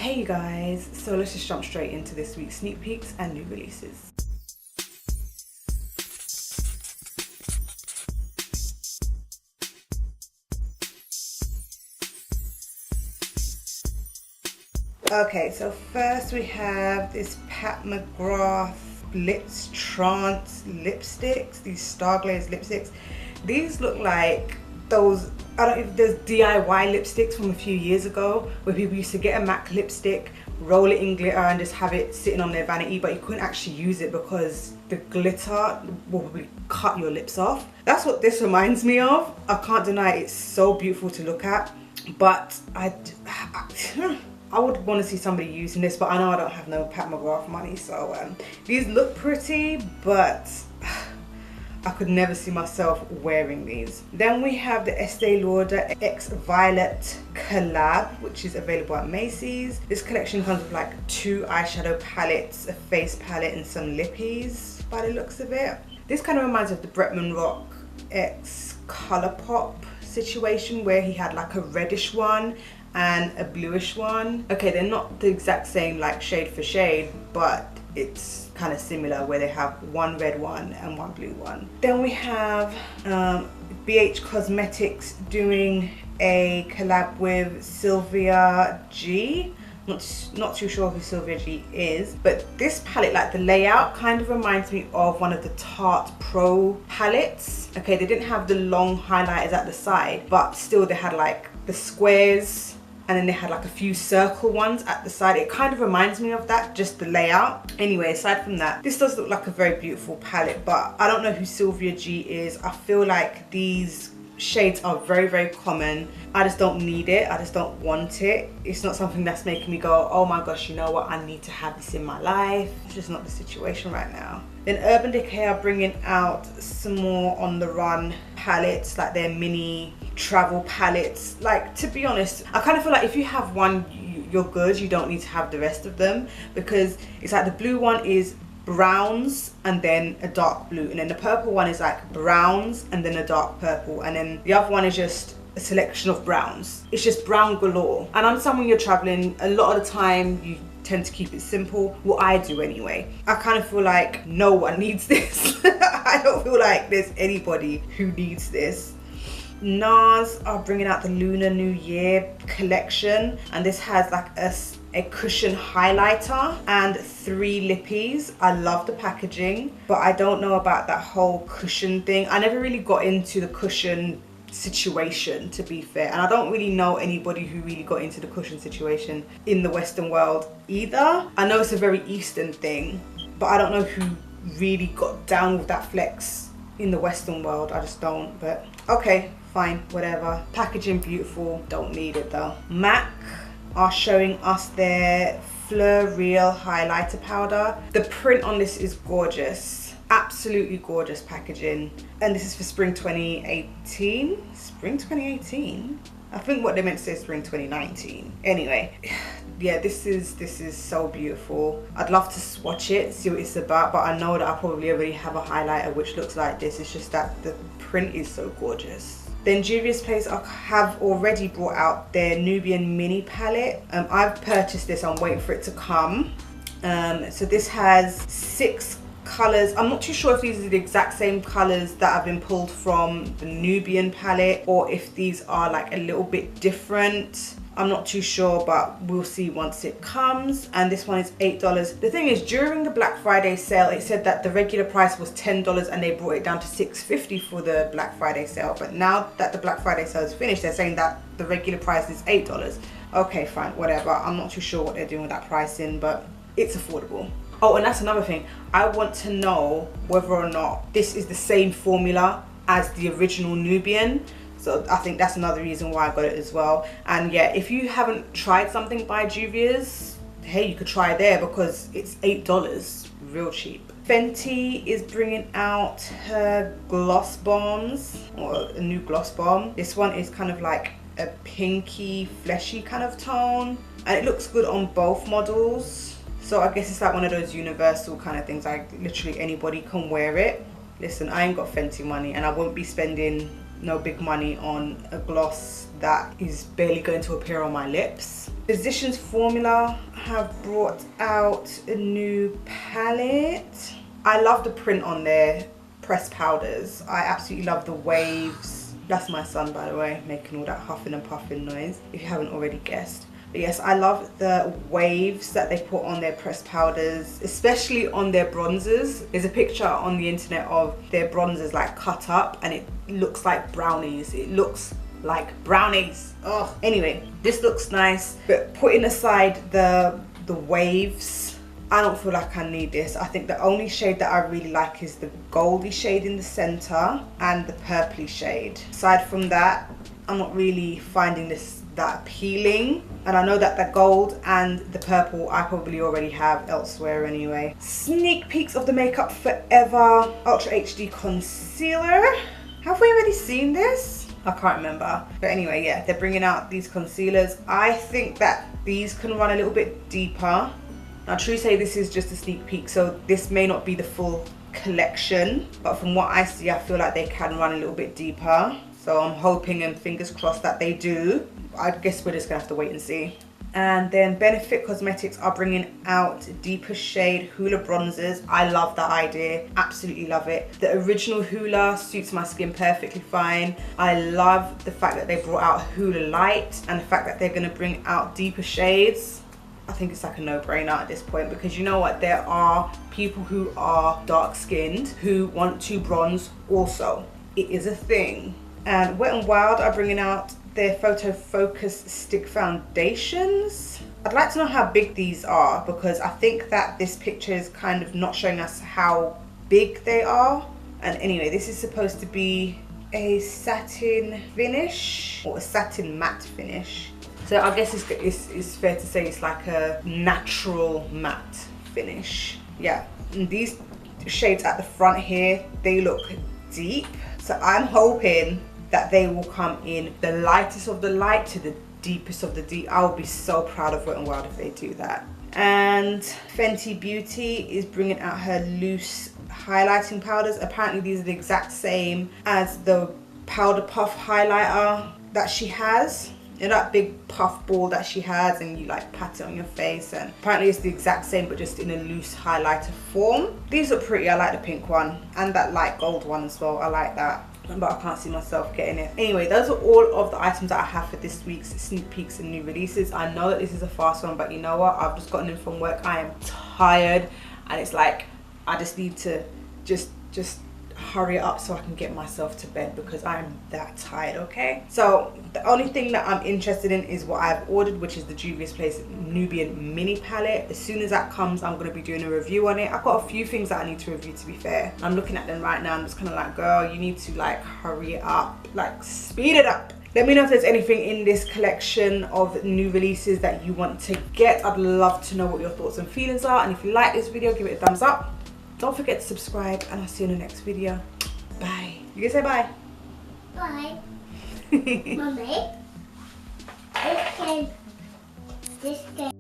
Hey guys, so let's just jump straight into this week's sneak peeks and new releases. Okay, so first we have this Pat McGrath Blitz Trance lipsticks, these star glazed lipsticks. These look like those, I don't know if there's DIY lipsticks from a few years ago where people used to get a MAC lipstick, roll it in glitter and just have it sitting on their vanity, but you couldn't actually use it because the glitter will probably cut your lips off. That's what this reminds me of. I can't deny it's so beautiful to look at, but I would want to see somebody using this, but I know I don't have no Pat McGrath money, so these look pretty, but I could never see myself wearing these. Then we have the Estee Lauder X Violet collab, which is available at Macy's. This collection comes with like 2 eyeshadow palettes, a face palette, and some lippies by the looks of it. This kind of reminds me of the Bretman Rock X Colourpop situation where he had like a reddish one and a bluish one. Okay, they're not the exact same like shade for shade, but it's kind of similar where they have one red one and one blue one. Then we have BH Cosmetics doing a collab with Sylvia G. Not too sure who Sylvia G is, but this palette, like the layout, kind of reminds me of one of the Tarte Pro palettes. Okay, they didn't have the long highlighters at the side, but still they had like the squares, and then they had like a few circle ones at the side. It kind of reminds me of that, just the layout. Anyway, aside from that, this does look like a very beautiful palette, but I don't know who Sylvia G is. I feel like these shades are very, very common. I just don't need it. I just don't want it. It's not something that's making me go, oh my gosh, you know what? I need to have this in my life. It's just not the situation right now. Then Urban Decay are bringing out some more on the run palettes, like their mini travel palettes. Like, to be honest, I kind of feel like if you have one, you're good. You don't need to have the rest of them, because it's like the blue one is browns and then a dark blue, and then the purple one is like browns and then a dark purple, and then the other one is just a selection of browns. It's just brown galore. And I understand when you're traveling, a lot of the time you tend to keep it simple. Well, I do anyway. I kind of feel like no one needs this. I don't feel like there's anybody who needs this. NARS are bringing out the Lunar New Year collection, and this has like a cushion highlighter and 3 lippies. I love the packaging, but I don't know about that whole cushion thing. I never really got into the cushion situation, to be fair, and I don't really know anybody who really got into the cushion situation in the Western world either. I know it's a very Eastern thing, but I don't know who really got down with that flex in the Western world. I just don't, but okay, fine, whatever. Packaging beautiful, don't need it though. MAC are showing us their Fleur Real highlighter powder. The print on this is gorgeous, absolutely gorgeous packaging, and this is for spring 2018. Spring 2018? I think what they meant to say is spring 2019. Anyway, yeah, this is so beautiful. I'd love to swatch it, see what it's about, but I know that I probably already have a highlighter which looks like this. It's just that the print is so gorgeous. Then Juvia's Place have already brought out their Nubian mini palette. I've purchased this, I'm waiting for it to come. So this has 6 colors. I'm not too sure if these are the exact same colors that have been pulled from the Nubian palette, or if these are like a little bit different. I'm not too sure, but we'll see once it comes. And this one is $8. The thing is, during the Black Friday sale, it said that the regular price was $10 and they brought it down to $6.50 for the Black Friday sale. But now that the Black Friday sale is finished, they're saying that the regular price is $8. Okay, fine, whatever. I'm not too sure what they're doing with that pricing, but it's affordable. Oh, and that's another thing. I want to know whether or not this is the same formula as the original Nubian. So I think that's another reason why I got it as well. And yeah, if you haven't tried something by Juvia's, hey, you could try it there because it's $8, real cheap. Fenty is bringing out her gloss bombs, or a new gloss bomb. This one is kind of like a pinky, fleshy kind of tone, and it looks good on both models. So I guess it's like one of those universal kind of things, like literally anybody can wear it. Listen, I ain't got Fenty money and I won't be spending no big money on a gloss that is barely going to appear on my lips. Physicians Formula have brought out a new palette. I love the print on their pressed powders. I absolutely love the waves. That's my son, by the way, making all that huffing and puffing noise, if you haven't already guessed. But yes, I love the waves that they put on their pressed powders, especially on their bronzers. There's a picture on the internet of their bronzers like cut up and it looks like brownies. It looks like brownies. Oh, anyway, this looks nice, but putting aside the waves, I don't feel like I need this. I think the only shade that I really like is the goldy shade in the center and the purpley shade. Aside from that, I'm not really finding this that appealing, and I know that the gold and the purple I probably already have elsewhere anyway. Sneak peeks of the Makeup Forever Ultra HD Concealer. Have we already seen this? I can't remember, but anyway, yeah, they're bringing out these concealers. I think that these can run a little bit deeper. Now, true say this is just a sneak peek, so this may not be the full collection, but from what I see, I feel like they can run a little bit deeper. So I'm hoping and fingers crossed that they do. I guess we're just gonna have to wait and see. And then Benefit Cosmetics are bringing out deeper shade Hoola bronzers. I love that idea, absolutely love it. The original Hoola suits my skin perfectly fine. I love the fact that they brought out Hoola Light and the fact that they're gonna bring out deeper shades. I think it's like a no-brainer at this point, because you know what, there are people who are dark-skinned who want to bronze also. It is a thing. And Wet n Wild are bringing out their Photo Focus Stick Foundations. I'd like to know how big these are, because I think that this picture is kind of not showing us how big they are. And anyway, this is supposed to be a satin finish, or a satin matte finish. So I guess it's fair to say it's like a natural matte finish. Yeah, and these shades at the front here, they look deep. So I'm hoping that they will come in the lightest of the light to the deepest of the deep. I will be so proud of Wet n Wild if they do that. And Fenty Beauty is bringing out her loose highlighting powders. Apparently these are the exact same as the Powder Puff highlighter that she has. You know, that big puff ball that she has, and you like pat it on your face, and apparently it's the exact same but just in a loose highlighter form. These are pretty. I like the pink one and that light gold one as well. I like that, but I can't see myself getting it. Anyway, those are all of the items that I have for this week's sneak peeks and new releases. I know that this is a fast one, but you know what, I've just gotten in from work. I am tired, and it's like I just need to just hurry up so I can get myself to bed, because I'm that tired. Okay, so the only thing that I'm interested in is what I've ordered, which is the Juvia's Place Nubian mini palette. As soon as that comes, I'm going to be doing a review on it. I've got a few things that I need to review, to be fair. I'm looking at them right now. I'm just kind of like, girl, you need to like hurry it up, like speed it up. Let me know if there's anything in this collection of new releases that you want to get. I'd love to know what your thoughts and feelings are, and if you like this video, give it a thumbs up. Don't forget to subscribe, and I'll see you in the next video. Bye. You can say bye. Bye. Mommy, this game